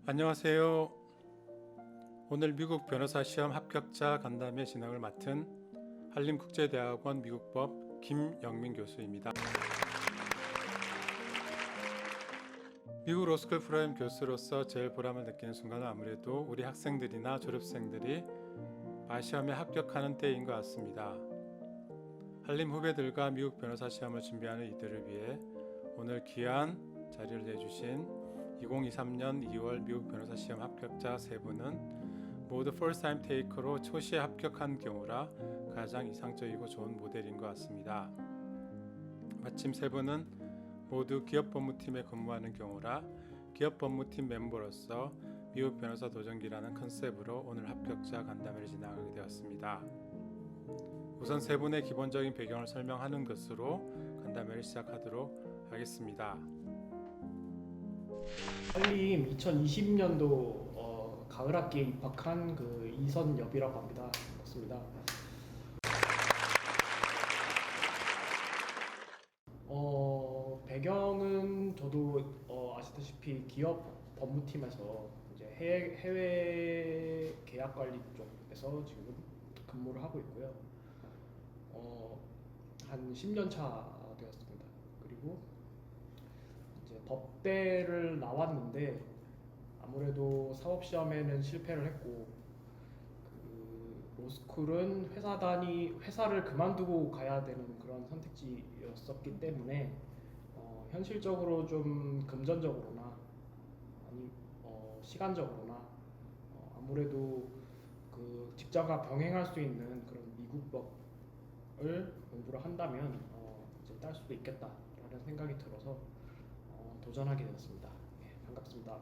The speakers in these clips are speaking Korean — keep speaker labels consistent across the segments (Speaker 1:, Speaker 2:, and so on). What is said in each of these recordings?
Speaker 1: 안녕하세요. 오늘 미국 변호사 시험 합격자 간담회 진행을 맡은 한림국제대학원 미국법 김영민 교수입니다. 미국 로스쿨 프로그램 교수로서 제일 보람을 느끼는 순간은 아무래도 우리 학생들이나 졸업생들이 시험에 합격하는 때인 것 같습니다. 한림 후배들과 미국 변호사 시험을 준비하는 이들을 위해 오늘 귀한 자리를 내주신 2023년 2월 미국 변호사 시험 합격자 3분은 모두 first time taker로 초시에 합격한 경우라 가장 이상적이고 좋은 모델인 것 같습니다. 마침 3분은 모두 기업법무팀에 근무하는 경우라 기업법무팀 멤버로서 미국 변호사 도전기라는 컨셉으로 오늘 합격자 간담회를 진행하게 되었습니다. 우선 3분의 기본적인 배경을 설명하는 것으로 간담회를 시작하도록 하겠습니다.
Speaker 2: 한림 2020년도 가을 학기에 입학한 이선엽이라고 합니다. 반갑습니다. 배경은 저도 아시다시피 기업 법무팀에서 이제 해외 계약 관리 쪽에서 지금 근무를 하고 있고요. 한 10년 차 되었습니다. 그리고 이제 법대를 나왔는데 아무래도 사법시험에는 실패를 했고 로스쿨은 회사를 그만두고 가야 되는 그런 선택지였었기 때문에 현실적으로 좀 금전적으로나 아니 시간적으로나 아무래도 그 직장과 병행할 수 있는 그런 미국법을 공부를 한다면 이제 딸 수도 있겠다라는 생각이 들어서 도전하게 되었습니다. 네, 반갑습니다.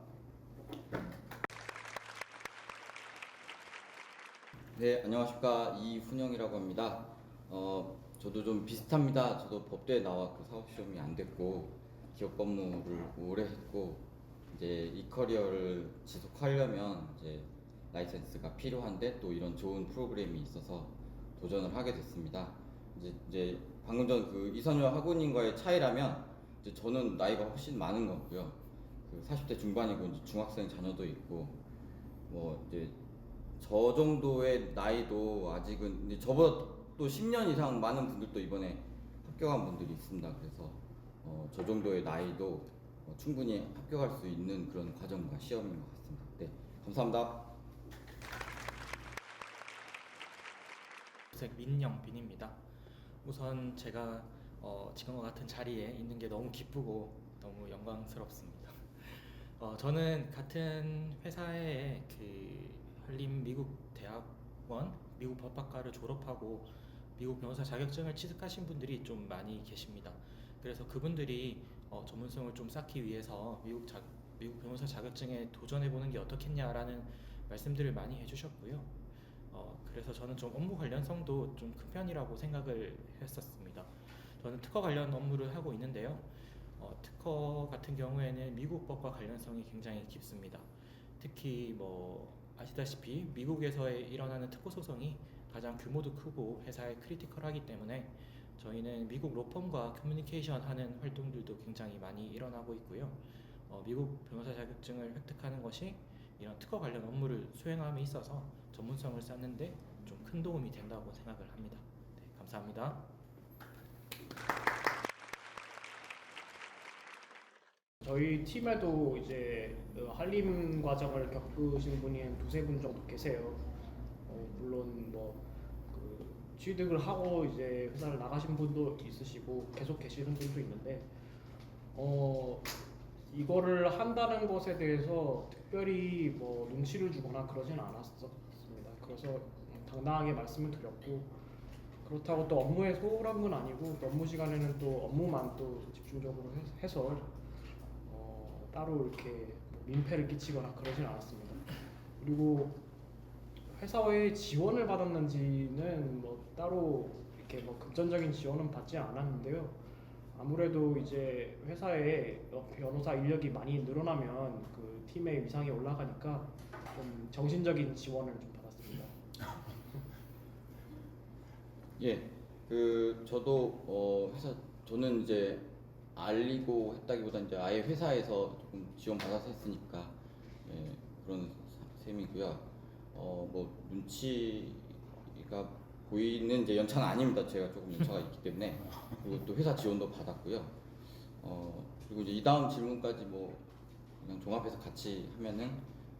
Speaker 3: 네, 안녕하십니까. 이훈영이라고 합니다. 저도 좀 비슷합니다. 저도 법대에 나와 사법시험이 안 됐고 기업 법무를 오래 했고 이제 이 커리어를 지속하려면 이제 라이센스가 필요한데 또 이런 좋은 프로그램이 있어서 도전을 하게 됐습니다. 이제 방금 전 이선효 학우님과의 차이라면 이제 저는 나이가 훨씬 많은 거고요. 40대 중반이고 이제 중학생 자녀도 있고 뭐 이제 저 정도의 나이도 아직은 이제 저보다 또 10년 이상 많은 분들도 이번에 합격한 분들이 있습니다. 그래서 저 정도의 나이도 충분히 합격할 수 있는 그런 과정과 시험인 것 같습니다. 네, 감사합니다.
Speaker 4: 민영빈입니다. 우선 제가 지금과 같은 자리에 있는 게 너무 기쁘고 너무 영광스럽습니다. 저는 같은 회사의 한림 미국 대학원 미국 법학과를 졸업하고 미국 변호사 자격증을 취득하신 분들이 좀 많이 계십니다. 그래서 그분들이 전문성을 좀 쌓기 위해서 미국 변호사 자격증에 도전해보는 게 어떻겠냐라는 말씀들을 많이 해주셨고요. 그래서 저는 좀 업무 관련성도 좀 큰 편이라고 생각을 했었습니다. 저는 특허 관련 업무를 하고 있는데요. 특허 같은 경우에는 미국 법과 관련성이 굉장히 깊습니다. 특히 아시다시피 미국에서 일어나는 특허 소송이 가장 규모도 크고 회사에 크리티컬하기 때문에 저희는 미국 로펌과 커뮤니케이션 하는 활동들도 굉장히 많이 일어나고 있고요. 미국 변호사 자격증을 획득하는 것이 이런 특허 관련 업무를 수행함에 있어서 전문성을 쌓는데 좀 큰 도움이 된다고 생각을 합니다. 네, 감사합니다.
Speaker 2: 저희 팀에도 이제 한림 과정을 겪으신 분이 한 두세 분 정도 계세요. 물론 취득을 하고 이제 회사를 나가신 분도 있으시고 계속 계시는 분도 있는데 이거를 한다는 것에 대해서 특별히 눈치를 주거나 그러진 않았었습니다. 그래서 당당하게 말씀을 드렸고 그렇다고 또 업무에 소홀한 건 아니고 또 업무 시간에는 또 업무만 또 집중적으로 해서 따로 이렇게 민폐를 끼치거나 그러진 않았습니다. 그리고 회사의 지원을 받았는지는 따로 이렇게 금전적인 지원은 받지 않았는데요. 아무래도 이제 회사에 변호사 인력이 많이 늘어나면 그 팀의 위상이 올라가니까 좀 정신적인 지원을 좀 받았습니다.
Speaker 3: 예, 저도 저는 이제 알리고 했다기보다 이제 아예 회사에서 조금 지원 받아서 했으니까 예, 그런 셈이고요. 뭐 눈치가 보이는 이제 연차는 아닙니다. 제가 조금 연차가 있기 때문에. 그리고 또 회사 지원도 받았고요. 그리고 이제 이 다음 질문까지 뭐 그냥 종합해서 같이 하면은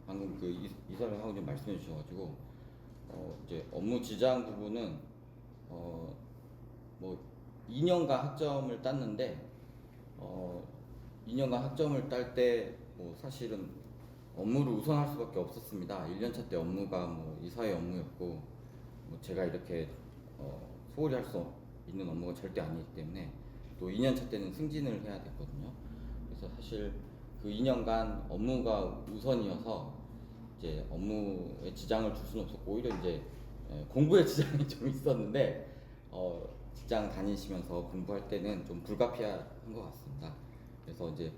Speaker 3: 방금 그 이사장하고 말씀해 주셔가지고 이제 업무 지장 부분은 뭐 2년간 학점을 땄는데 2년간 학점을 딸 때 뭐 사실은 업무를 우선할 수밖에 없었습니다. 1년차 때 업무가 뭐 이사의 업무였고 뭐 제가 이렇게 소홀히 할 수 있는 업무가 절대 아니기 때문에 또 2년차 때는 승진을 해야 됐거든요. 그래서 사실 그 2년간 업무가 우선이어서 이제 업무에 지장을 줄 수는 없었고 오히려 이제 공부에 지장이 좀 있었는데 직장 다니시면서 공부할 때는 좀 불가피한 것 같습니다. 그래서 이제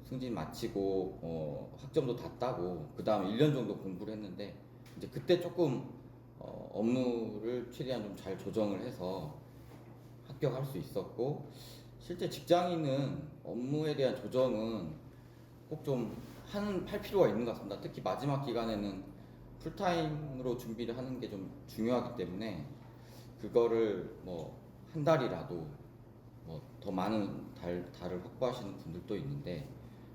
Speaker 3: 승진 마치고 학점도 다 따고 그 다음에 1년 정도 공부를 했는데 이제 그때 조금 업무를 최대한 좀 잘 조정을 해서 합격할 수 있었고 실제 직장인은 업무에 대한 조정은 꼭 좀 할 필요가 있는 것 같습니다. 특히 마지막 기간에는 풀타임으로 준비를 하는 게 좀 중요하기 때문에 그거를 뭐 한 달이라도 뭐 더 많은 달을 확보하시는 분들도 있는데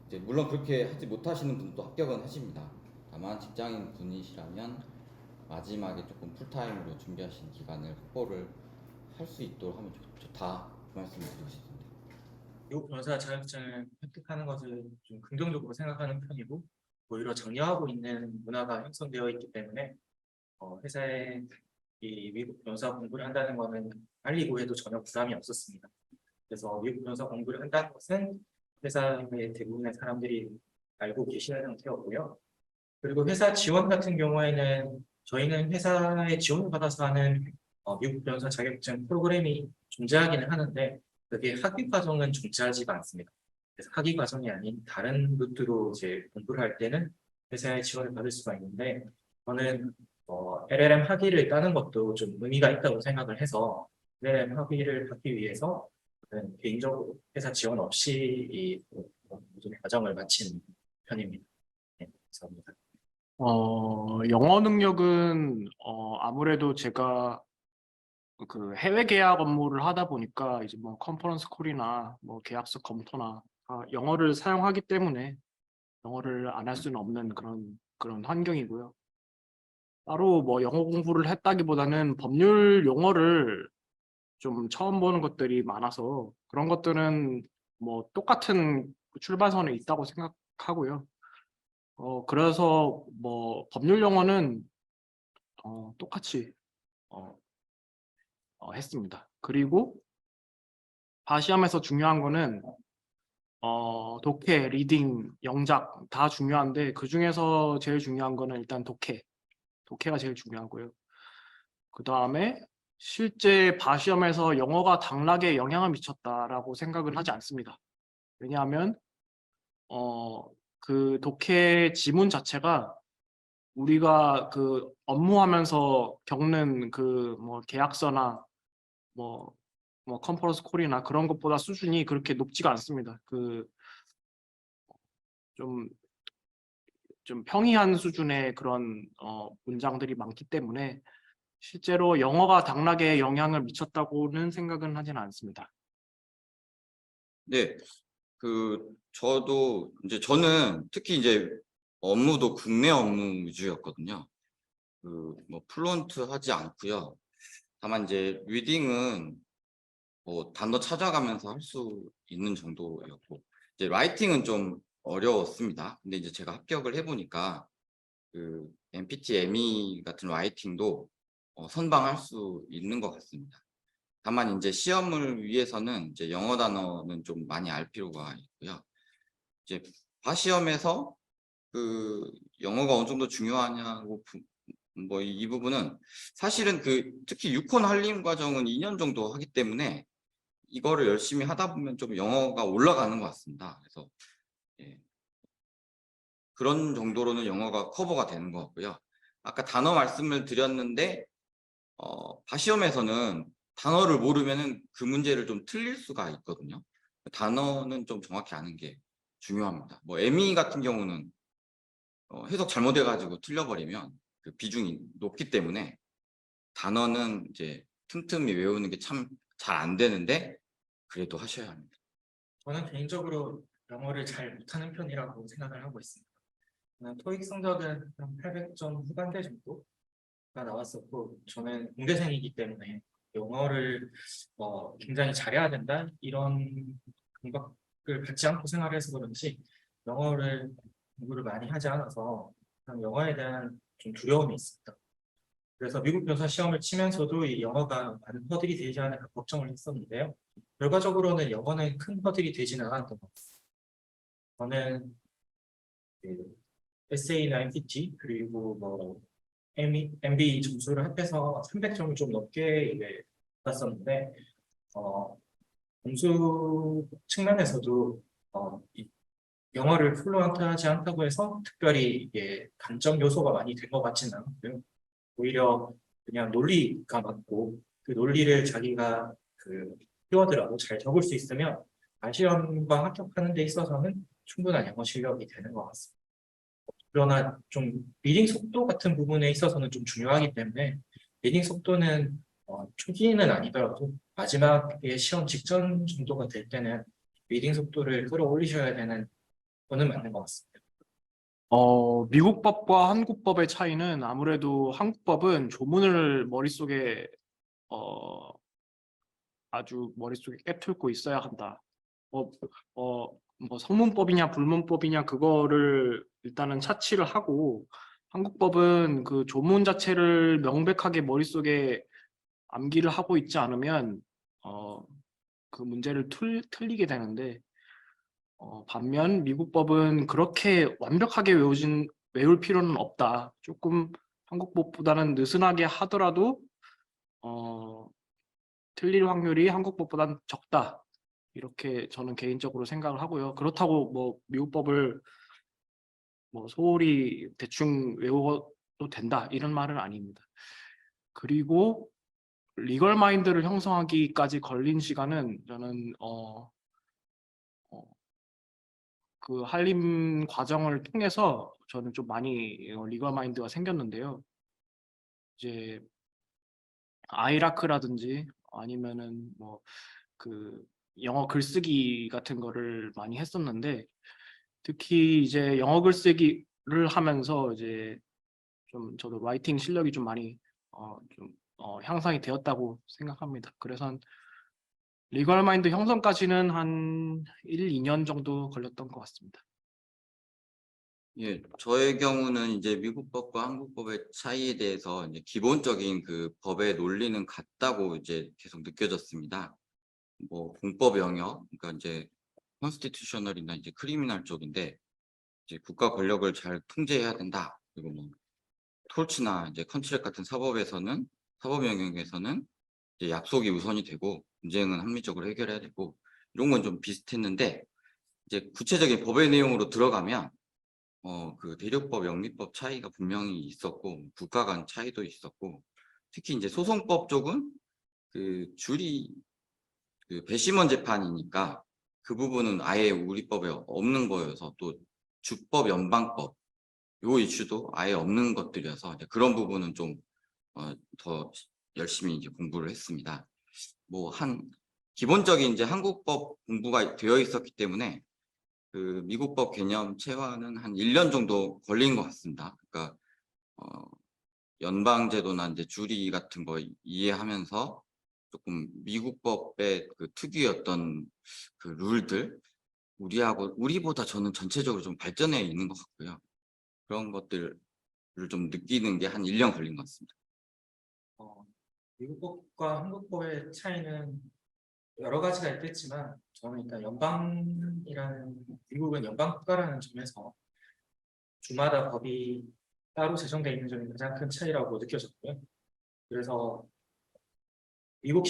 Speaker 3: 이제 물론 그렇게 하지 못하시는 분도 합격은 하십니다. 다만 직장인 분이시라면 마지막에 조금 풀타임으로 준비하신 기간을 확보를 할 수 있도록 하면 좋다 그 말씀을 드리고 싶습니다.
Speaker 4: 미국 변호사 자격증을 획득하는 것을 좀 긍정적으로 생각하는 편이고 오히려 장려하고 있는 문화가 형성되어 있기 때문에 회사에 이 미국 변호사 공부를 한다는 것은 알리고 해도 전혀 부담이 없었습니다. 그래서 미국 변호사 공부를 한다는 것은 회사의 대부분의 사람들이 알고 계시는 상태였고요. 그리고 회사 지원 같은 경우에는 저희는 회사에 지원을 받아서 하는 미국 변호사 자격증 프로그램이 존재하기는 하는데 그게 학위 과정은 존재하지가 않습니다. 그래서 학위 과정이 아닌 다른 루트로 이제 공부를 할 때는 회사에 지원을 받을 수가 있는데 저는 LLM 학위를 따는 것도 좀 의미가 있다고 생각을 해서 LLM 학위를 받기 위해서 저는 개인적으로 회사 지원 없이 이 모든 과정을 마친 편입니다. 네, 감사합니다.
Speaker 2: 영어 능력은 아무래도 제가 그 해외 계약 업무를 하다 보니까 이제 뭐 컨퍼런스 콜이나 뭐 계약서 검토나 영어를 사용하기 때문에 영어를 안 할 수는 없는 그런 환경이고요. 따로 뭐 영어 공부를 했다기보다는 법률 용어를 좀 처음 보는 것들이 많아서 그런 것들은 뭐 똑같은 출발선에 있다고 생각하고요. 그래서 뭐 법률 용어는 똑같이 했습니다. 그리고 바시험에서 중요한 거는 독해, 리딩, 영작 다 중요한데 그 중에서 제일 중요한 거는 일단 독해가 제일 중요하고요. 그 다음에 실제 바시험에서 영어가 당락에 영향을 미쳤다라고 생각은 하지 않습니다. 왜냐하면 그 독해 지문 자체가 우리가 그 업무하면서 겪는 그 뭐 계약서나 뭐 컨퍼런스 콜이나 그런 것보다 수준이 그렇게 높지가 않습니다. 그 좀 평이한 수준의 그런 문장들이 많기 때문에 실제로 영어가 당락에 영향을 미쳤다고는 생각은 하지는 않습니다.
Speaker 3: 네, 저는 특히 이제 업무도 국내 업무 위주였거든요. 뭐 플루언트 하지 않고요. 다만 이제 리딩은 뭐 단어 찾아가면서 할 수 있는 정도였고 이제 라이팅은 좀 어려웠습니다. 근데 이제 제가 합격을 해보니까 그 MPT, ME 같은 라이팅도 선방할 수 있는 것 같습니다. 다만 이제 시험을 위해서는 이제 영어 단어는 좀 많이 알 필요가 있고요. 이제 바시험에서 그 영어가 어느 정도 중요하냐고 뭐 이 부분은 사실은 특히 유콘 한림 과정은 2년 정도 하기 때문에 이거를 열심히 하다 보면 좀 영어가 올라가는 것 같습니다. 그래서 예, 그런 정도로는 영어가 커버가 되는 것 같고요. 아까 단어 말씀을 드렸는데 바시험에서는 단어를 모르면은 그 문제를 좀 틀릴 수가 있거든요. 단어는 좀 정확히 아는 게 중요합니다. 뭐 ME 같은 경우는 해석 잘못해가지고 틀려버리면 그 비중이 높기 때문에 단어는 이제 틈틈이 외우는 게 참 잘 안 되는데 그래도 하셔야 합니다.
Speaker 4: 저는 개인적으로 영어를 잘 못하는 편이라고 생각을 하고 있습니다. 저는 토익 성적은 한 800점 후반대 정도가 나왔었고, 저는 공대생이기 때문에 영어를 굉장히 잘해야 된다 이런 강박을 받지 않고 생활을 해서 그런지 영어를 공부를 많이 하지 않아서 그냥 영어에 대한 좀 두려움이 있습니다. 그래서 미국 변호사 시험을 치면서도 이 영어가 많은 허들이 되지 않을까 걱정을 했었는데요. 결과적으로는 영어는 큰 허들이 되지는 않았던 것 같습니다. 저는 그 에세이나 MPT 그리고 뭐 MBE 점수를 합해서 300점을 좀 넘게 받았었는데 점수 측면에서도 이 영어를 플루언트하지 않다고 해서 특별히 이게 단점 요소가 많이 된 것 같지는 않고요. 오히려 그냥 논리가 맞고 그 논리를 자기가 그 키워드라도 잘 적을 수 있으면 시험과 합격하는 데 있어서는 충분한 영어 실력이 되는 것 같습니다. 그러나 좀 리딩 속도 같은 부분에 있어서는 좀 중요하기 때문에 리딩 속도는 초기에는 아니더라도 마지막에 시험 직전 정도가 될 때는 리딩 속도를 끌어올리셔야 되는 거는 맞는 것 같습니다.
Speaker 5: 미국 법과 한국 법의 차이는 아무래도 한국 법은 조문을 머릿속에 아주 머릿속에 깨뚫고 있어야 한다. 뭐 성문법이냐 불문법이냐 그거를 일단은 차치를 하고 한국 법은 그 조문 자체를 명백하게 머릿속에 암기를 하고 있지 않으면 그 문제를 틀리게 되는데 반면 미국 법은 그렇게 완벽하게 외울 필요는 없다. 조금 한국 법보다는 느슨하게 하더라도 틀릴 확률이 한국 법보다는 적다. 이렇게 저는 개인적으로 생각을 하고요. 그렇다고 뭐 미국 법을 뭐 소홀히 대충 외워도 된다 이런 말은 아닙니다. 그리고 리걸 마인드를 형성하기까지 걸린 시간은 저는 그 한림 과정을 통해서 저는 좀 많이 리걸 마인드가 생겼는데요. 이제 아이라크라든지 아니면은 뭐 그 영어 글쓰기 같은 거를 많이 했었는데 특히 이제 영어 글쓰기를 하면서 이제 좀 저도 라이팅 실력이 좀 많이 향상이 되었다고 생각합니다. 그래서 리걸 마인드 형성까지는 한 1, 2년 정도 걸렸던 것 같습니다.
Speaker 3: 예, 저의 경우는 이제 미국 법과 한국 법의 차이에 대해서 이제 기본적인 그 법의 논리는 같다고 이제 계속 느껴졌습니다. 뭐 공법 영역, 그러니까 이제 컨스티튜셔널이나 이제 크리미널 쪽인데 이제 국가 권력을 잘 통제해야 된다. 그리고 뭐 톨츠나 이제 컨트랙 같은 사법 영역에서는 이제 약속이 우선이 되고 분쟁은 합리적으로 해결해야 되고 이런 건 좀 비슷했는데 이제 구체적인 법의 내용으로 들어가면 그 대륙법, 영미법 차이가 분명히 있었고 국가 간 차이도 있었고 특히 이제 소송법 쪽은 그 줄이 그 배심원 재판이니까 그 부분은 아예 우리 법에 없는 거여서 또 주법, 연방법 요 이슈도 아예 없는 것들이어서 이제 그런 부분은 좀 더 열심히 이제 공부를 했습니다. 뭐 기본적인 이제 한국법 공부가 되어 있었기 때문에 그 미국법 개념 체화는 한 1년 정도 걸린 것 같습니다. 그러니까 연방제도나 이제 주리 같은 거 이해하면서 조금 미국법의 그 특유였던 그 룰들 우리보다 저는 전체적으로 좀 발전해 있는 것 같고요. 그런 것들을 좀 느끼는 게 한 1년 걸린 것 같습니다.
Speaker 4: 미국법과 한국법의 차이는 여러 가지가 있겠지만 저는 일단 미국은 연방국가라는 점에서 주마다 법이 따로 제정되어 있는 점이 가장 큰 차이라고 느껴졌고요. 그래서 미국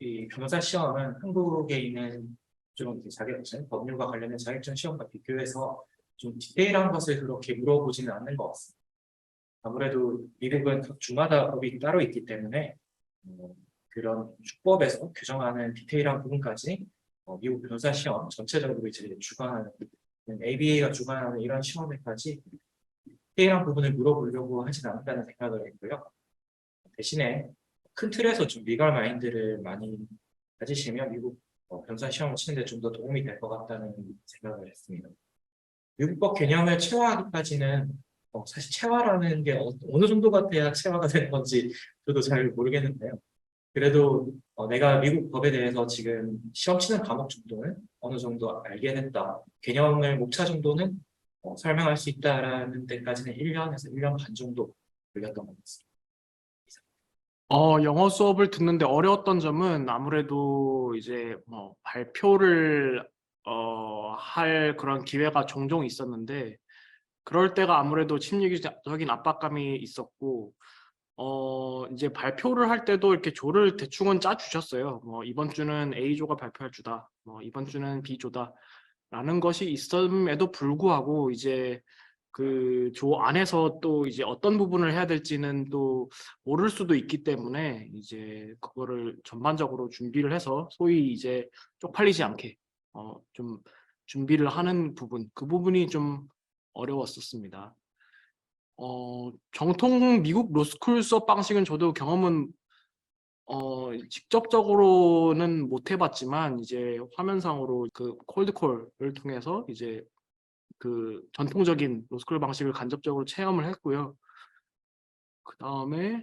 Speaker 4: 이 변호사 시험은 한국에 있는 좀 자격증, 법률과 관련된 자격증 시험과 비교해서 좀 디테일한 것을 그렇게 물어보지는 않는 것 같습니다. 아무래도 미국은 각 주마다 법이 따로 있기 때문에 그런 주법에서 규정하는 디테일한 부분까지 미국 변호사 시험 전체적으로 이제 주관하는 ABA가 주관하는 이런 시험에까지
Speaker 6: 디테일한 부분을 물어보려고 하진 않는다는 생각을 했고요. 대신에 큰 틀에서 좀 리걸 마인드를 많이 가지시면 미국 변호사 시험을 치는데 좀 더 도움이 될 것 같다는 생각을 했습니다. 미국법 개념을 체화하기까지는 사실 체화라는 게 어느 정도가 돼야 체화가 되는 건지 저도 잘 모르겠는데요. 그래도 내가 미국 법에 대해서 지금 시험 치는 과목 정도는 어느 정도 알게 됐다. 개념을 목차 정도는 설명할 수 있다라는 데까지는 1년에서 1년 반 정도 걸렸던 것 같습니다.
Speaker 5: 영어 수업을 듣는데 어려웠던 점은 아무래도 이제 뭐 발표를 할 그런 기회가 종종 있었는데 그럴 때가 아무래도 심리적인 압박감이 있었고 이제 발표를 할 때도 이렇게 조를 대충은 짜 주셨어요. 뭐 이번 주는 A조가 발표할 주다. 뭐 이번 주는 B조다라는 것이 있음에도 불구하고 이제 그 조 안에서 또 이제 어떤 부분을 해야 될지는 또 모를 수도 있기 때문에 이제 그거를 전반적으로 준비를 해서 소위 이제 쪽팔리지 않게 좀 준비를 하는 부분, 그 부분이 좀 어려웠었습니다. 정통 미국 로스쿨 수업 방식은 저도 경험은 직접적으로는 못 해봤지만 이제 화면상으로 그 콜드콜을 통해서 이제 그 전통적인 로스쿨 방식을 간접적으로 체험을 했고요. 그 다음에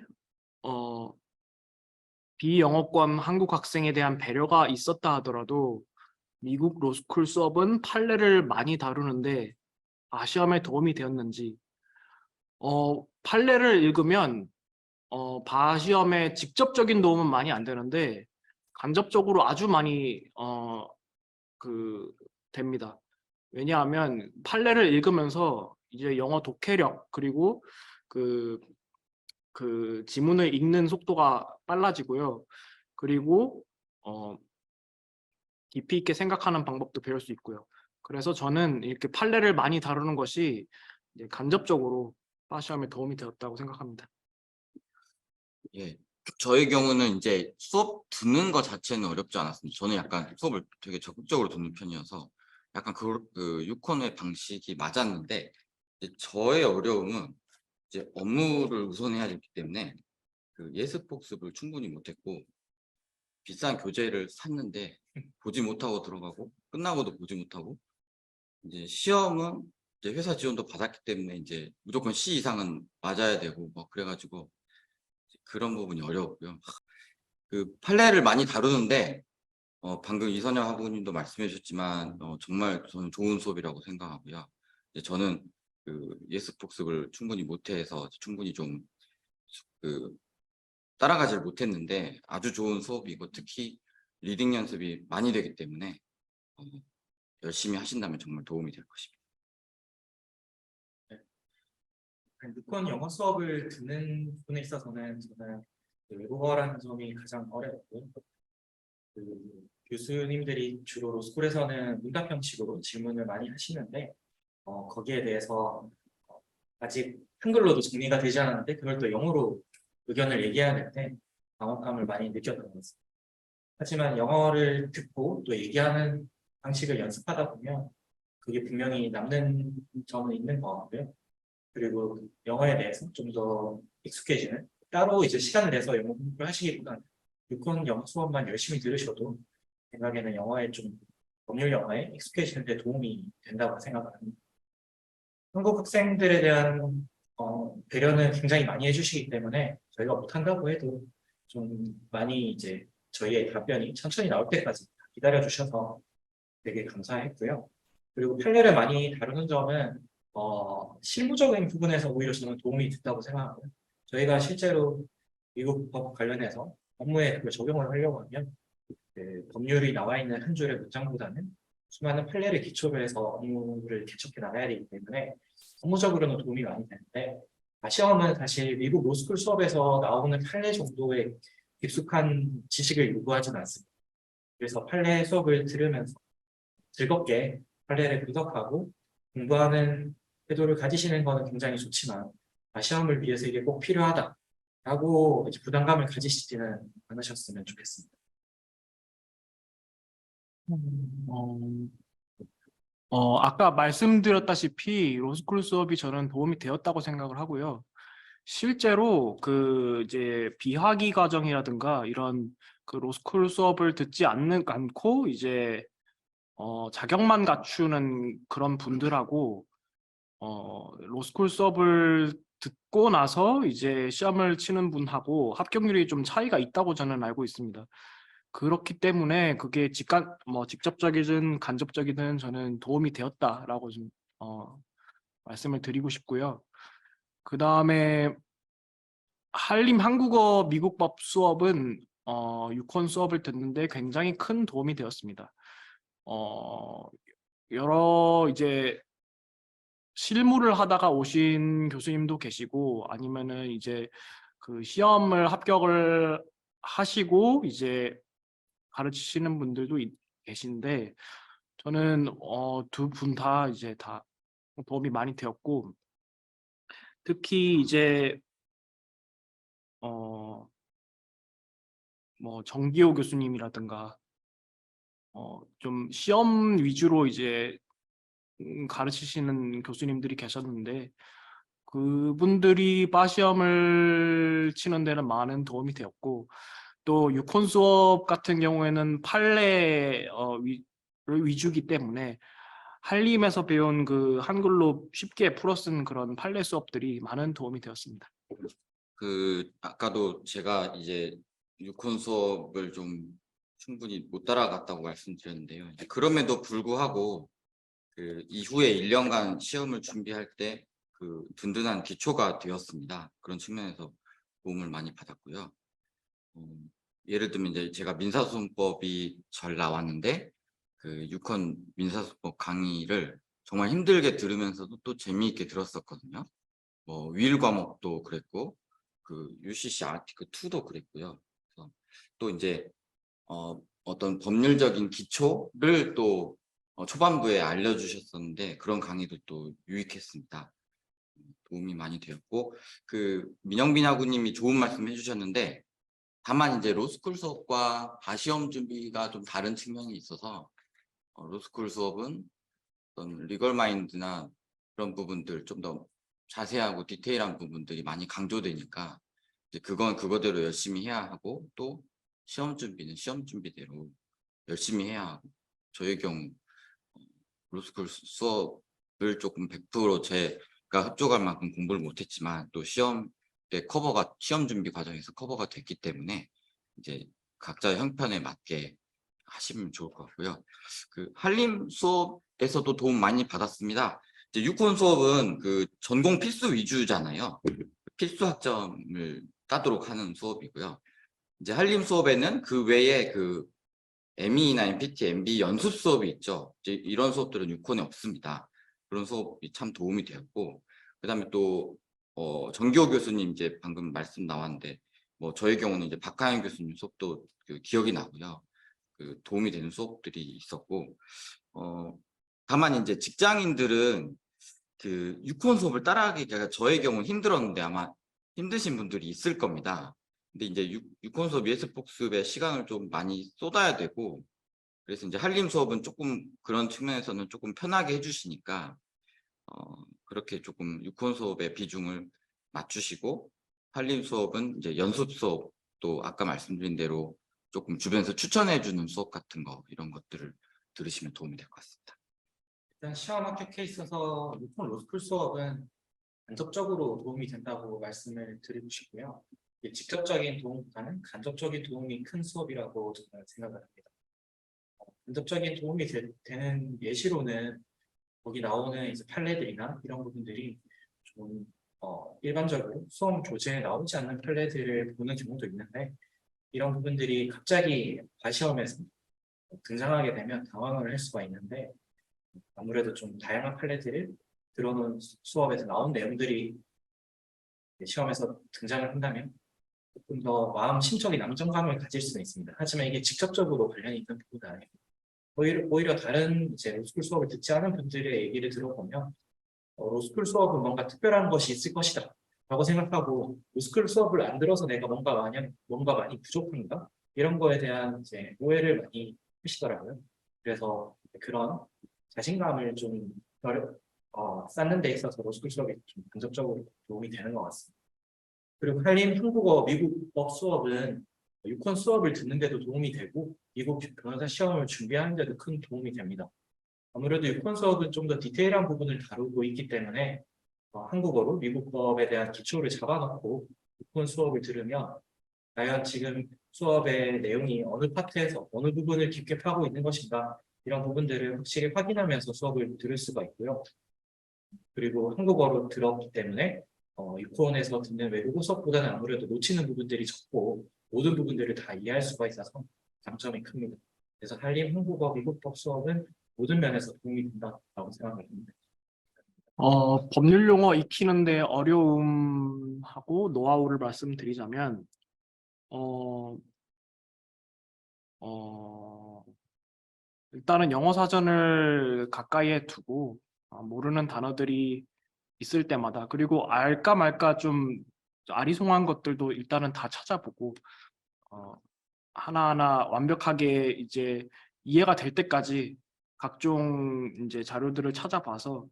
Speaker 5: 비영어권 한국 학생에 대한 배려가 있었다 하더라도 미국 로스쿨 수업은 판례를 많이 다루는데 시험에 도움이 되었는지 판례를 읽으면 시험에 직접적인 도움은 많이 안 되는데 간접적으로 아주 많이 됩니다. 왜냐하면 판례를 읽으면서 이제 영어 독해력 그리고 그 지문을 읽는 속도가 빨라지고요. 그리고 깊이 있게 생각하는 방법도 배울 수 있고요. 그래서 저는 이렇게 판례를 많이 다루는 것이 이제 간접적으로 시험에 도움이 되었다고 생각합니다.
Speaker 3: 예. 저의 경우는 이제 수업 듣는 것 자체는 어렵지 않았습니다. 저는 약간 수업을 되게 적극적으로 듣는 편이어서 약간 그 유콘의 방식이 맞았는데 이제 저의 어려움은 이제 업무를 우선해야 되기 때문에 그 예습 복습을 충분히 못했고 비싼 교재를 샀는데 보지 못하고 들어가고 끝나고도 보지 못하고 이제 시험은 이제 회사 지원도 받았기 때문에 이제 무조건 C 이상은 맞아야 되고 뭐 그래가지고 그런 부분이 어려웠고요. 그 판례를 많이 다루는데 방금 이선영 학부님도 말씀해 주셨지만 정말 저는 좋은 수업이라고 생각하고요. 이제 저는 그 예습 복습을 충분히 못해서 충분히 좀 그 따라가질 못했는데 아주 좋은 수업이고 특히 리딩 연습이 많이 되기 때문에 열심히 하신다면 정말 도움이 될 것입니다.
Speaker 6: 유권 영어 수업을 듣는 부분에 있어서는 저는 그 외국어라는 점이 가장 어려웠고요. 그 교수님들이 주로 로스쿨에서는 문답 형식으로 질문을 많이 하시는데 거기에 대해서 아직 한글로도 정리가 되지 않았는데 그걸 또 영어로 의견을 얘기해야 될 때 당혹감을 많이 느꼈던 것 같습니다. 하지만 영어를 듣고 또 얘기하는 방식을 연습하다 보면 그게 분명히 남는 점은 있는 것 같고요. 그리고 영어에 대해서 좀 더 익숙해지는 따로 이제 시간을 내서 영어 공부를 하시기보다는 유권 영어 수업만 열심히 들으셔도 생각에는 영어에 좀 법률 영어에 익숙해지는 데 도움이 된다고 생각합니다. 한국 학생들에 대한 배려는 굉장히 많이 해주시기 때문에 저희가 못한다고 해도 좀 많이 이제 저희의 답변이 천천히 나올 때까지 기다려 주셔서 되게 감사했고요. 그리고 판례를 많이 다루는 점은 실무적인 부분에서 오히려 저는 도움이 됐다고 생각하고요. 저희가 실제로 미국 법 관련해서 업무에 그걸 적용을 하려고 하면 법률이 나와 있는 한 줄의 문장보다는 수많은 판례를 기초로 해서 업무를 개척해 나가야 되기 때문에 업무적으로는 도움이 많이 되는데 시험은 사실 미국 로스쿨 수업에서 나오는 판례 정도의 깊숙한 지식을 요구하지는 않습니다. 그래서 판례 수업을 들으면서 즐겁게 판례를 분석하고 공부하는 태도를 가지시는 것은 굉장히 좋지만 시험을 위해서 이게 꼭 필요하다라고 부담감을 가지시지는 않으셨으면 좋겠습니다.
Speaker 5: 아까 말씀드렸다시피 로스쿨 수업이 저는 도움이 되었다고 생각을 하고요. 실제로 그 이제 비학위 과정이라든가 이런 그 로스쿨 수업을 듣지 않고 이제 자격만 갖추는 그런 분들하고 로스쿨 수업을 듣고 나서 이제 시험을 치는 분하고 합격률이 좀 차이가 있다고 저는 알고 있습니다. 그렇기 때문에 그게 직접적이든 간접적이든 저는 도움이 되었다라고 좀 말씀을 드리고 싶고요. 그 다음에 한림 한국어 미국법 수업은 유콘 수업을 듣는데 굉장히 큰 도움이 되었습니다. 여러 이제 실무를 하다가 오신 교수님도 계시고 아니면은 이제 그 시험을 합격을 하시고 이제 가르치시는 분들도 계신데 저는 두 분 다 이제 다 도움이 많이 되었고 특히 이제 뭐 정기호 교수님이라든가 좀 시험 위주로 이제 가르치시는 교수님들이 계셨는데 그분들이 빠시험을 치는 데는 많은 도움이 되었고 또 유콘 수업 같은 경우에는 판례 위주기 때문에 한림에서 배운 그 한글로 쉽게 풀어 쓴 그런 판례 수업들이 많은 도움이 되었습니다.
Speaker 3: 아까도 제가 이제 유콘 수업을 좀 충분히 못 따라갔다고 말씀드렸는데요. 이제 그럼에도 불구하고 그 이후에 1년간 시험을 준비할 때 그 든든한 기초가 되었습니다. 그런 측면에서 도움을 많이 받았고요. 예를 들면 이제 제가 민사소송법이 잘 나왔는데 그 유콘 민사소송법 강의를 정말 힘들게 들으면서도 또 재미있게 들었었거든요. 뭐 위일 과목도 그랬고 그 UCC 아티클 2도 그랬고요. 그래서 또 이제 어떤 법률적인 기초를 또 초반부에 알려주셨었는데 그런 강의도 또 유익했습니다. 도움이 많이 되었고 그 민영빈 야구님이 좋은 말씀 해주셨는데 다만 이제 로스쿨 수업과 바시험 준비가 좀 다른 측면이 있어서 로스쿨 수업은 어떤 리걸 마인드나 그런 부분들 좀 더 자세하고 디테일한 부분들이 많이 강조되니까 이제 그건 그거대로 열심히 해야 하고 또 시험 준비는 시험 준비대로 열심히 해야 하고 저의 경우 로스쿨 수업을 조금 100% 제가 흡족할 만큼 공부를 못했지만 또 시험 때 시험 준비 과정에서 커버가 됐기 때문에 이제 각자의 형편에 맞게 하시면 좋을 것 같고요. 그 한림 수업에서도 도움 많이 받았습니다. 이제 유콘 수업은 그 전공 필수 위주잖아요. 필수 학점을 따도록 하는 수업이고요. 이제 한림 수업에는 그 외에 그 ME나 MPT, MB 연습 수업이 있죠. 이제 이런 수업들은 유콘에 없습니다. 그런 수업이 참 도움이 되었고, 그다음에 또 정기호 교수님 이제 방금 말씀 나왔는데, 뭐 저희 경우는 이제 박하영 교수님 수업도 그 기억이 나고요. 그 도움이 되는 수업들이 있었고, 다만 이제 직장인들은 그 유콘 수업을 따라하기가 저의 경우는 힘들었는데 아마 힘드신 분들이 있을 겁니다. 근데 이제 유콘 수업 예습 복습에 시간을 좀 많이 쏟아야 되고 그래서 이제 한림 수업은 조금 그런 측면에서는 조금 편하게 해주시니까 그렇게 조금 유콘 수업의 비중을 맞추시고 한림 수업은 이제 연습 수업 또 아까 말씀드린 대로 조금 주변에서 추천해주는 수업 같은 거 이런 것들을 들으시면 도움이 될 것 같습니다.
Speaker 6: 일단 시험 합격에 있어서 유콘 로스쿨 수업은 간접적으로 도움이 된다고 말씀을 드리고 싶고요. 이게 직접적인 도움보다는 간접적인 도움이 큰 수업이라고 저는 생각을 합니다. 간접적인 도움이 되는 예시로는 거기 나오는 이제 판례들이나 이런 부분들이 좀 일반적으로 수험 교재에 나오지 않는 판례들을 보는 경우도 있는데 이런 부분들이 갑자기 과시험에서 등장하게 되면 당황을 할 수가 있는데 아무래도 좀 다양한 판례들을 들어놓은 수업에서 나온 내용들이 시험에서 등장을 한다면 조금 더 마음 심적인 안정감을 가질 수는 있습니다. 하지만 이게 직접적으로 관련이 있는 부분은 아니고 오히려 다른 이제 로스쿨 수업을 듣지 않은 분들의 얘기를 들어보면 로스쿨 수업은 뭔가 특별한 것이 있을 것이다 라고 생각하고 로스쿨 수업을 안 들어서 내가 뭔가 많이 부족한가 이런 거에 대한 이제 오해를 많이 하시더라고요. 그래서 그런 자신감을 좀 쌓는 데 있어서 로스쿨 수업이 좀 간접적으로 도움이 되는 것 같습니다. 그리고 한림 한국어 미국법 수업은 유권 수업을 듣는데도 도움이 되고 미국 변호사 시험을 준비하는 데도 큰 도움이 됩니다. 아무래도 유권 수업은 좀 더 디테일한 부분을 다루고 있기 때문에 한국어로 미국법에 대한 기초를 잡아놓고 유권 수업을 들으면 과연 지금 수업의 내용이 어느 파트에서 어느 부분을 깊게 파고 있는 것인가 이런 부분들을 확실히 확인하면서 수업을 들을 수가 있고요. 그리고 한국어로 들었기 때문에 유권에서 듣는 외국어 수업보다는 아무래도 놓치는 부분들이 적고 모든 부분들을 다 이해할 수가 있어서 장점이 큽니다. 그래서 한림 한국어 미국법 수업은 모든 면에서 도움이 된다고 생각을 합니다.
Speaker 5: 법률 용어 익히는데 어려움하고 노하우를 말씀드리자면, 어, 일단은 영어 사전을 가까이에 두고 모르는 단어들이 있을 때마다, 그리고 알까 말까 좀 아리송한 것들도 일단은 다 찾아보고 하나하나 완벽하게 이제 이해가 될 때까지 각종 이제 자료들을 찾아봐서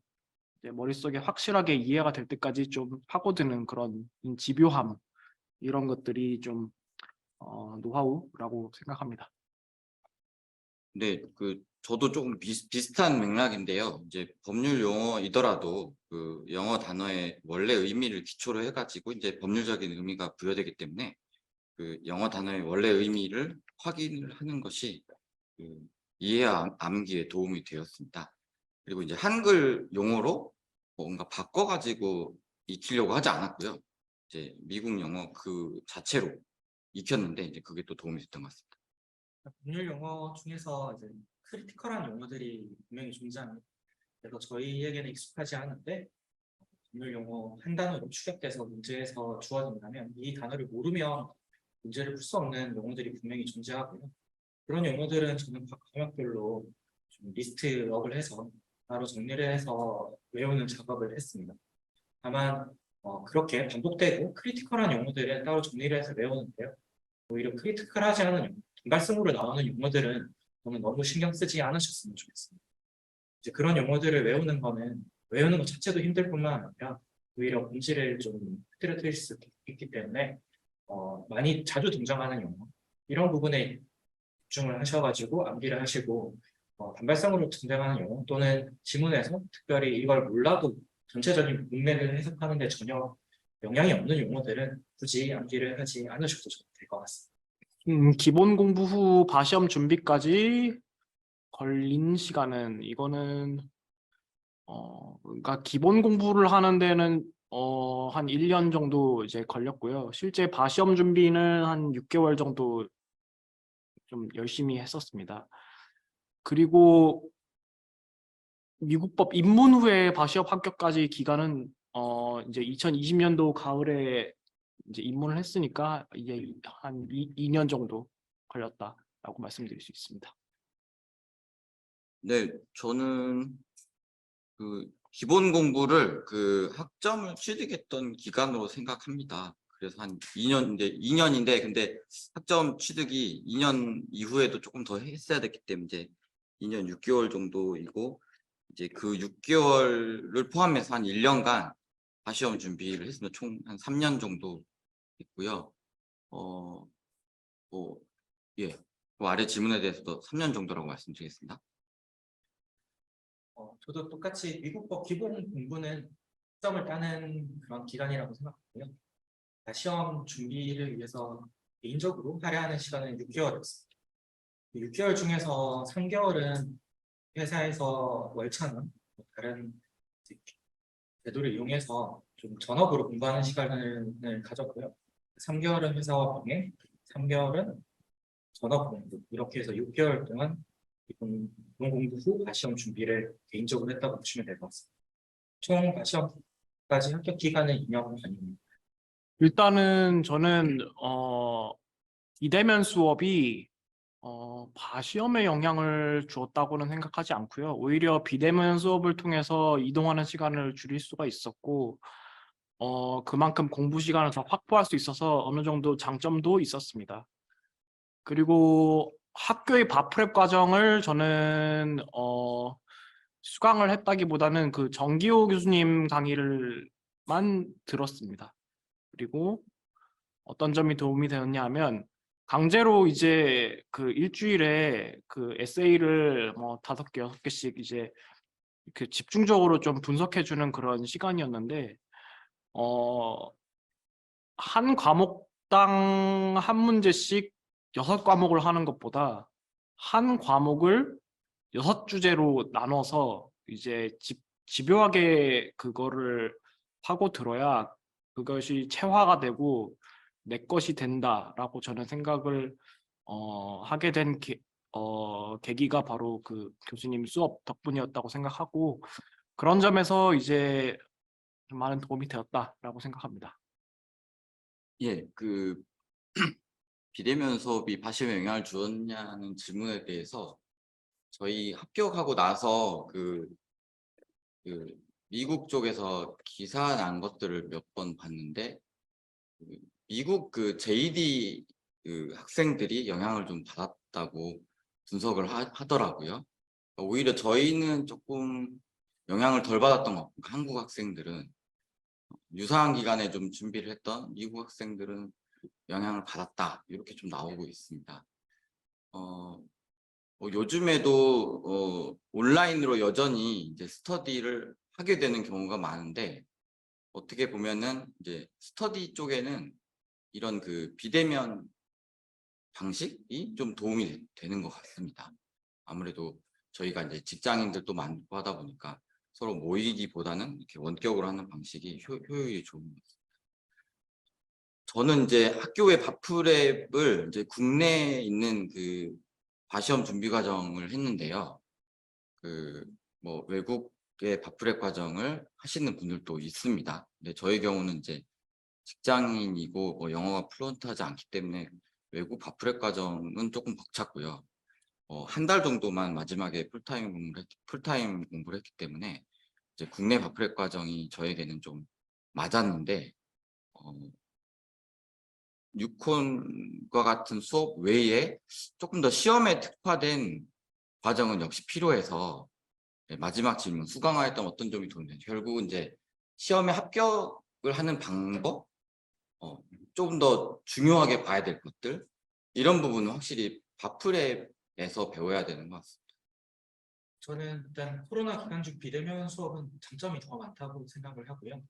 Speaker 5: 이제 머릿속에 확실하게 이해가 될 때까지 좀 파고드는 그런 집요함, 이런 것들이 좀 노하우라고 생각합니다.
Speaker 3: 네, 저도 조금 비슷한 맥락인데요. 이제 법률 용어이더라도 그 영어 단어의 원래 의미를 기초로 해가지고 이제 법률적인 의미가 부여되기 때문에 그 영어 단어의 원래 의미를 확인을 하는 것이 그 이해와 암기에 도움이 되었습니다. 그리고 이제 한글 용어로 뭔가 바꿔가지고 익히려고 하지 않았고요. 이제 미국 영어 그 자체로 익혔는데 이제 그게 또 도움이 됐던 것 같습니다.
Speaker 6: 법률 용어 중에서 이제 크리티컬한 용어들이 분명히 존재합니다. 그래서 저희에게는 익숙하지 않은데 법률 용어 한 단어로 축약돼서 문제에서 주어진다면 이 단어를 모르면 문제를 풀 수 없는 용어들이 분명히 존재하고요. 그런 용어들은 저는 각 과목별로 좀 리스트업을 해서 따로 정리를 해서 외우는 작업을 했습니다. 다만 그렇게 반복되고 크리티컬한 용어들은 따로 정리를 해서 외우는데요. 오히려 크리티컬하지 않은 용어, 단발성으로 나오는 용어들은 저는 너무 신경 쓰지 않으셨으면 좋겠습니다. 이제 그런 용어들을 외우는 것 자체도 힘들 뿐만 아니라 오히려 본질을 좀 흐트러뜨릴 수 있기 때문에 많이 자주 등장하는 용어 이런 부분에 집중을 하셔가지고 암기를 하시고 단발성으로 등장하는 용어 또는 지문에서 특별히 이걸 몰라도 전체적인 문맥을 해석하는 데 전혀 영향이 없는 용어들은 굳이 암기를 하지 않으셔도 될 것 같습니다.
Speaker 5: 기본 공부 후 바시험 준비까지 걸린 시간은 이거는 그러니까 기본 공부를 하는 데는 한 1년 정도 이제 걸렸고요. 실제 바시험 준비는 한 6개월 정도 좀 열심히 했었습니다. 그리고 미국법 입문 후에 바시험 합격까지 기간은 이제 2020년도 가을에 이제 입문을 했으니까 이제 한 2년 정도 걸렸다라고 말씀드릴 수 있습니다.
Speaker 3: 네, 저는 그 기본 공부를 그 학점을 취득했던 기간으로 생각합니다. 그래서 한 2년인데 근데 학점 취득이 2년 이후에도 조금 더 했어야 됐기 때문에 이제 2년 6개월 정도이고 이제 그 6개월을 포함해서 한 1년간 바시험 준비를 했습니다. 총 한 3년 정도 했고요. 예. 그 아래 질문에 대해서도 3년 정도라고 말씀드리겠습니다.
Speaker 6: 저도 똑같이 미국법 기본 공부는 학점을 따는 그런 기간이라고 생각하고요. 시험 준비를 위해서 개인적으로 할애하는 시간은 6개월이었습니다. 6개월 중에서 3개월은 회사에서 월차나 다른 제도를 이용해서 좀 전업으로 공부하는 시간을 가졌고요. 3개월은 회사와 병행, 3개월은 전업 공부 이렇게 해서 6개월 동안 기본 공부 후 바시험 준비를 개인적으로 했다고 보시면 될 것 같습니다. 총 바시험까지 합격 기간은 2년 반입니다.
Speaker 5: 일단은 저는 비대면 수업이 바시험에 영향을 주었다고는 생각하지 않고요. 오히려 비대면 수업을 통해서 이동하는 시간을 줄일 수가 있었고 그만큼 공부 시간을 더 확보할 수 있어서 어느 정도 장점도 있었습니다. 그리고 학교의 바프랩 과정을 저는 수강을 했다기보다는 그 정기호 교수님 강의를만 들었습니다. 그리고 어떤 점이 도움이 되었냐 하면 강제로 이제 그 일주일에 그 에세이를 뭐 5개, 6개씩 이제 그 집중적으로 좀 분석해 주는 그런 시간이었는데 한 과목당 한 문제씩 6과목을 하는 것보다 한 과목을 6주제로 나눠서 이제 집요하게 그거를 하고 들어야 그것이 체화가 되고 내 것이 된다라고 저는 생각을 하게 된 계기가 바로 그 교수님 수업 덕분이었다고 생각하고 그런 점에서 이제 많은 도움이 되었다라고 생각합니다.
Speaker 3: 예, 그 비대면 수업이 바시험에 영향을 주었냐는 질문에 대해서 저희 합격하고 나서 그 미국 쪽에서 기사 난 것들을 몇 번 봤는데 미국 그 JD 그 학생들이 영향을 좀 받았다고 분석을 하더라고요. 오히려 저희는 조금 영향을 덜 받았던 것 같고 한국 학생들은 유사한 기간에 좀 준비를 했던 미국 학생들은 영향을 받았다 이렇게 좀 나오고 있습니다. 요즘에도 온라인으로 여전히 이제 스터디를 하게 되는 경우가 많은데 어떻게 보면은 이제 스터디 쪽에는 이런 그 비대면 방식이 좀 도움이 되는 것 같습니다. 아무래도 저희가 이제 직장인들도 많고 하다 보니까 서로 모이기보다는 이렇게 원격으로 하는 방식이 효율이 좋은 것 같습니다. 저는 이제 학교의 밥프랩을 이제 국내에 있는 그 바시험 준비 과정을 했는데요. 그 뭐 외국의 밥프랩 과정을 하시는 분들도 있습니다. 근데 저희 경우는 이제 직장인이고 뭐 영어가 플루언트하지 않기 때문에 외국 밥프랩 과정은 조금 벅찼고요. 한 달 정도만 마지막에 풀타임 공부를 했기 때문에 이제 국내 밥프랩 과정이 저에게는 좀 맞았는데 유콘과 같은 수업 외에 조금 더 시험에 특화된 과정은 역시 필요해서 마지막 질문 수강하였던 어떤 점이 도움이 되는지 결국은 이제 시험에 합격을 하는 방법 조금 더 중요하게 봐야 될 것들 이런 부분은 확실히 밥프랩에서 배워야 되는 것 같습니다.
Speaker 6: 저는 일단 코로나 기간 중 비대면 수업은 장점이 더 많다고 생각을 하고요.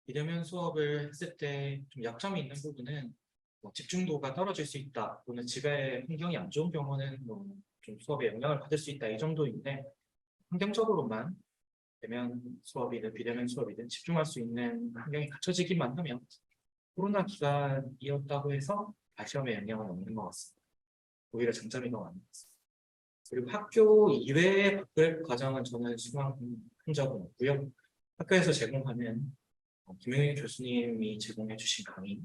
Speaker 6: 비대면 수업을 했을 때 좀 약점이 있는 부분은 뭐 집중도가 떨어질 수 있다 또는 집에 환경이 안 좋은 경우는 뭐 좀 수업에 영향을 받을 수 있다 이 정도인데 환경적으로만 대면 수업이든 비대면 수업이든 집중할 수 있는 환경이 갖춰지기만 하면 코로나 기간이었다고 해서 시험에 영향은 없는 것 같습니다. 오히려 장점이 더 많은 것 같습니다. 그리고 학교 이외의 밥그랩 과정은 저는 수강한 적은 없고요. 학교에서 제공하는 김영희 교수님이 제공해 주신 강의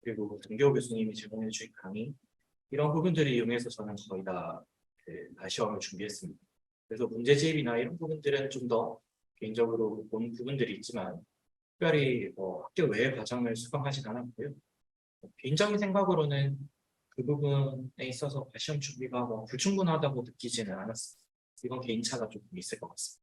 Speaker 6: 그리고 정교호 교수님이 제공해 주신 강의 이런 부분들을 이용해서 저는 거의 다 시험을 준비했습니다. 그래서 문제집이나 이런 부분들은 좀 더 개인적으로 본 부분들이 있지만 특별히 학교 외의 과정을 수강하진 않았고요. 개인적인 생각으로는 그 부분에 있어서 시험 준비가 불충분하다고 느끼지는 않았습니다. 이건 개인차가 조금 있을 것 같습니다.